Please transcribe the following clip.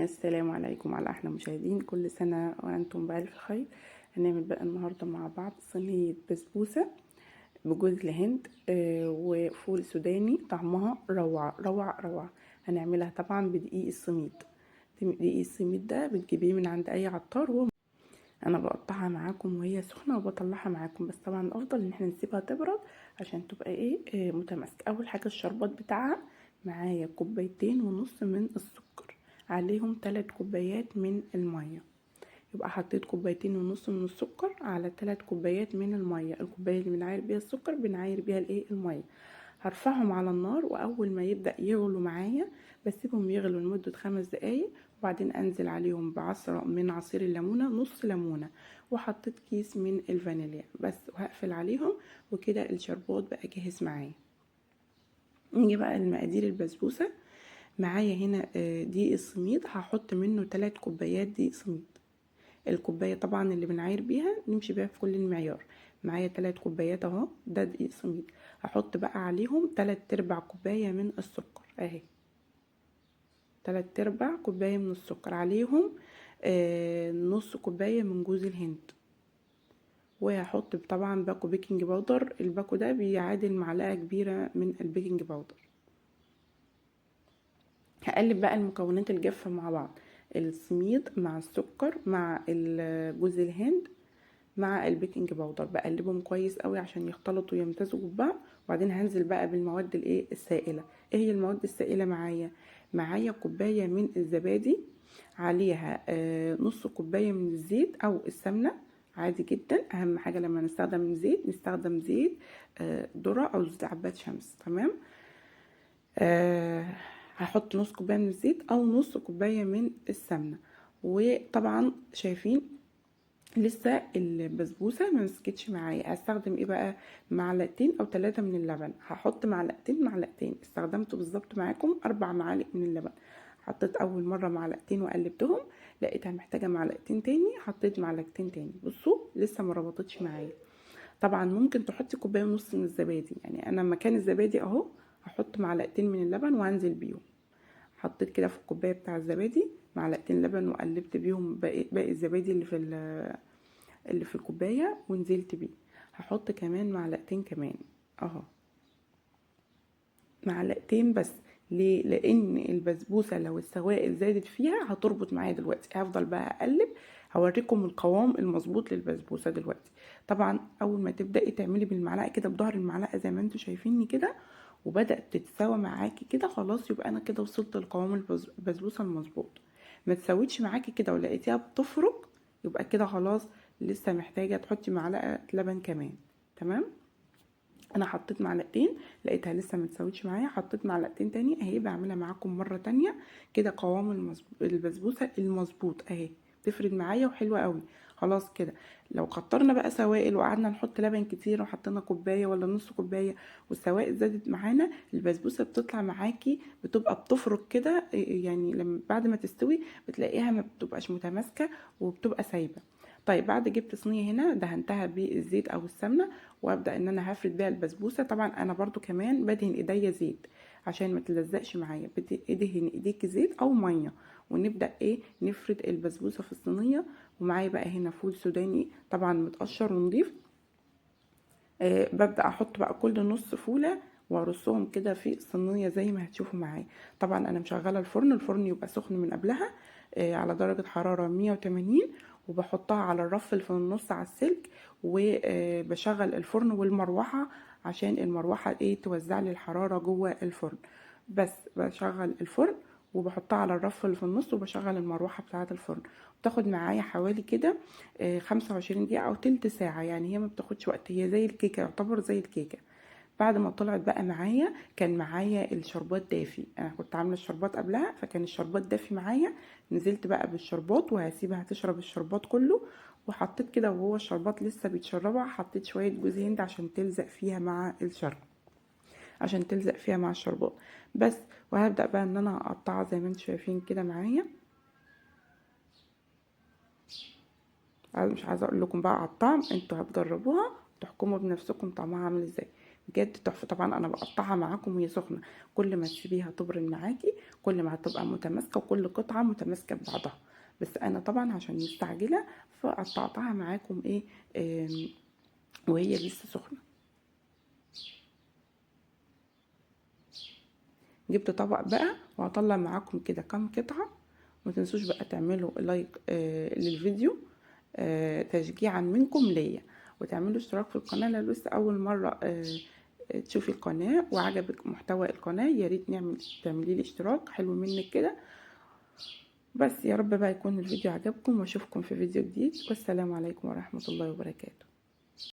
السلام عليكم على احلى مشاهدين، كل سنة وانتم بألف خير. هنعمل بقى النهاردة مع بعض صينية بسبوسة بجوز الهند وفول سوداني، طعمها روعة روعة روعة. هنعملها طبعا بدقيق السميد. دقيق السميد ده بتجيبيه من عند اي عطار. انا بقطعها معاكم وهي سخنة وبطلعها معاكم، بس طبعا الافضل ان احنا نسيبها تبرد عشان تبقى متماسكة. اول حاجة الشربات بتاعها، معايا كوبايتين ونص من السكر، عليهم 3 كوبايات من المية. يبقى حطيت كوبايتين ونص من السكر على 3 كوبايات من المية. الكوباية اللي بنعاير بيها السكر بنعاير بيها المية. هرفعهم على النار، واول ما يبدأ يغلوا معايا بسيبهم يغلوا لمدة 5 دقايق، وبعدين انزل عليهم بعصرة من عصير الليمونة، نص ليمونة، وحطيت كيس من الفانيليا بس، وهقفل عليهم. وكده الشربات بقى جاهز معايا. نيجي بقى المقادير البسبوسة. معايا هنا دقيق السميد، هحط منه 3 كوبايات دقيق سميد. الكوباية طبعا اللي بنعاير بيها نمشي بيها في كل المعيار. معايا 3 كوبايات اهو، ده دقيق سميد. هحط بقى عليهم 3/4 كوباية من السكر اهي، 3/4 كوباية من السكر عليهم نص كوباية من جوز الهند. وهحط طبعا باكو بيكنج باودر، الباكو ده بيعادل معلقة كبيرة من البيكنج باودر. هقلب بقى المكونات الجافة مع بعض، السميد مع السكر مع جوز الهند مع البيكنج باودر، بقلبهم كويس قوي عشان يختلطوا ويمتزجوا ببعض. وبعدين هنزل بقى بالمواد السائله. ايه هي المواد السائله معايا كوبايه من الزبادي، عليها نص كوبايه من الزيت او السمنه عادي جدا. اهم حاجه لما نستخدم زيت نستخدم زيت ذره او زيت عباد شمس، تمام. آه هحط نص كوبايه من الزيت او نص كوبايه من السمنه. وطبعا شايفين لسه البسبوسه ما مسكتش معايا، هستخدم ايه بقى؟ معلقتين او 3 من اللبن. هحط معلقتين استخدمت بالظبط معاكم 4 معالق من اللبن. حطيت اول مره معلقتين وقلبتهم، لقيتها محتاجه معلقتين تاني، حطيت معلقتين تاني. بصوا لسه ما ربطتش معايا. طبعا ممكن تحطي كوبايه ونص من الزبادي، يعني انا مكان الزبادي اهو هحط معلقتين من اللبن وانزل بيهم. حطيت كده في الكوبايه بتاع الزبادي معلقتين لبن، وقلبت بيهم باقي الزبادي اللي في الكوبايه ونزلت بيه. هحط كمان معلقتين كمان اهو، معلقتين بس. ليه؟ لان البسبوسه لو السوائل زادت فيها هتربط معايا. دلوقتي هفضل بقى اقلب، هوريكم القوام المظبوط للبسبوسه دلوقتي. طبعا اول ما تبداي تعملي بالمعلقه كده بظهر المعلقه زي ما انتم شايفيني كده، وبدات تتساوى معاكي كده، خلاص يبقى انا كده وصلت لقوام البسبوسه المظبوط. ما تسويتش معاكي كده ولقيتيها بتفرق، يبقى كده خلاص لسه محتاجه تحطي معلقه لبن كمان، تمام. انا حطيت معلقتين، لقيتها لسه ما تسويتش معايا، حطيت معلقتين تاني اهي. بعملها معاكم مره تانية كده. قوام البسبوسه المظبوط اهي، تفرد معايا وحلوه قوي. خلاص كده. لو كترنا بقى سوائل وقعدنا نحط لبن كتير وحطينا كوبايه ولا نص كوبايه والسوائل زادت معانا، البسبوسه بتطلع معاكي بتبقى بتفرك كده، يعني لما بعد ما تستوي بتلاقيها ما بتبقاش متماسكه وبتبقى سايبه. طيب بعد جبت صينيه هنا دهنتها بالزيت او السمنه، وابدا ان انا هفرد بيها البسبوسه. طبعا انا برضو كمان بدهن ايديا زيت عشان ما تلزقش معايا. ادهن ايديك زيت او ميه، ونبدا نفرد البسبوسه في الصينيه. ومعايا بقى هنا فول سوداني طبعا متقشر ونضيف. ببدا احط بقى كل نص فوله وارصهم كده في الصينيه زي ما هتشوفوا معايا. طبعا انا مشغله الفرن يبقى سخن من قبلها على درجه حراره 180، وبحطها على الرف اللي في النص على السلك، وبشغل الفرن والمروحه عشان المروحه توزع لي الحراره جوه الفرن. بس بشغل الفرن وبحطها على الرف اللي في النص، وبشغل المروحه بتاعه الفرن. بتاخد معايا حوالي كده 25 دقيقه او تلت ساعه، يعني هي ما بتاخدش وقت، هي زي الكيكه، يعتبر زي الكيكه. بعد ما طلعت بقى معايا كان معايا الشربات دافي، انا كنت عامله الشربات قبلها فكان الشربات دافي معايا. نزلت بقى بالشربات وهسيبها تشرب الشربات كله. وحطيت كده وهو الشربات لسه بيتشربها، حطيت شويه جوز هند عشان تلزق فيها مع الشرب، عشان تلزق فيها مع الشربات بس. وهبدا بقى ان انا اقطعها زي ما انتم شايفين كده معايا. مش عايزه اقول لكم بقى على الطعم، انتوا هتجربوها تحكموا بنفسكم طعمها عامل ازاي. بجد تحفه. طبعا انا بقطعها معاكم وهي سخنه، كل ما تسيبيها تبرد معاكي كل ما هتبقى متماسكه وكل قطعه متماسكه ببعضها. بس انا طبعا عشان مستعجله فقطعتها معاكم ايه، وهي لسه سخنه. جبت طبق بقى وهطلع معاكم كده كام قطعه. ما تنسوش بقى تعملوا لايك للفيديو تشجيعا منكم ليا، وتعملوا اشتراك في القناه لو لسه اول مره تشوفي القناه وعجبك محتوى القناه. يا ريت تعملي لي اشتراك حلو منك كده. بس يا رب بقى يكون الفيديو عجبكم، واشوفكم في فيديو جديد، والسلام عليكم ورحمه الله وبركاته.